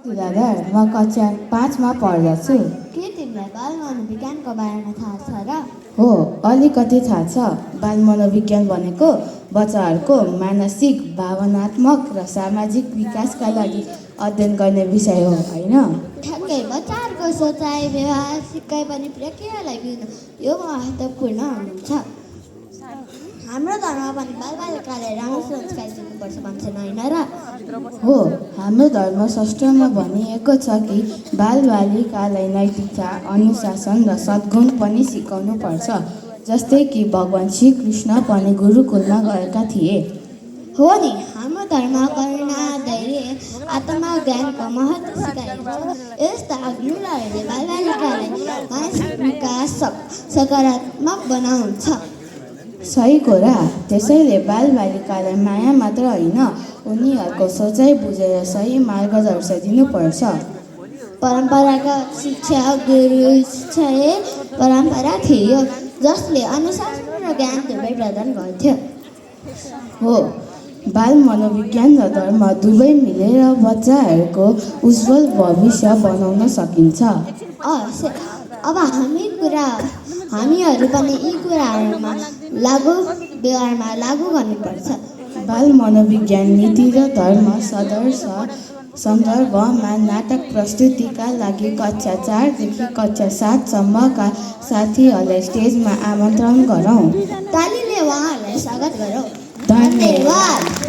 दादा म कक्षा 5मा पढ्दछु। के तिमीलाई बाल मनोविज्ञानको बारेमा थाहा छ र? हो, अलिकति थाहा छ। बाल मनोविज्ञान भनेको बच्चाहरूको मानसिक, भावनात्मक र सामाजिक विकासका लागि अध्ययन गर्ने विषय हो, होइन? ठ्याक्कै, बच्चाहरूको सोचाइ, व्यवहार, सिकाइ पनि प्रक्रियालाई बुझ्नु यो महत्त्वपूर्ण हुन्छ। हाम्रो धर्ममा पनि बालबालिकालाई राम्रो संस्कार सिक्नुपर्छ भन्छन्, होइन र? हो, हाम्रो धर्मशास्त्रमा भनिएको छ कि बालबालिकालाई नैतिकता, अनुशासन र सद्गुण पनि सिकाउनु पर्छ। जस्तै कि भगवान श्रीकृष्ण पनि गुरुकुलमा गएका थिए। हो नि, हाम्रो धर्म करुणा, धैर्य, आत्मज्ञानको महत्त्व सिकाएको छ। यस्ता मूल्यहरूले बालबालिकालाई मानसिक विकास सकारात्मक बनाउँछ। सही कुरा। त्यसैले बालबालिकालाई माया मात्र होइन, उनीहरूको सोचाइ बुझेर सही मार्गदर्शन दिनुपर्छ। परम्परागत शिक्षा गुरु शिक्षाए परम्परा थियो जसले अनुशासन र ज्ञान दुवै प्रदान गर्थ्यो। हो, बाल मनोविज्ञान र धर्म दुवै मिलेर बच्चाहरूको उज्जवल भविष्य बनाउन सकिन्छ। अब हामीहरू पनि यी कुराहरूमा व्यवहारमा लागू गर्नुपर्छ। बाल मनोविज्ञान नीति र धर्म सन्दर्भमा नाटक प्रस्तुतिका लागि कक्षा 4देखि कक्षा 7सम्मका साथीहरूलाई स्टेजमा आमन्त्रण गरौँ। तालीले उहाँहरूलाई स्वागत गरौँ। धन्यवाद।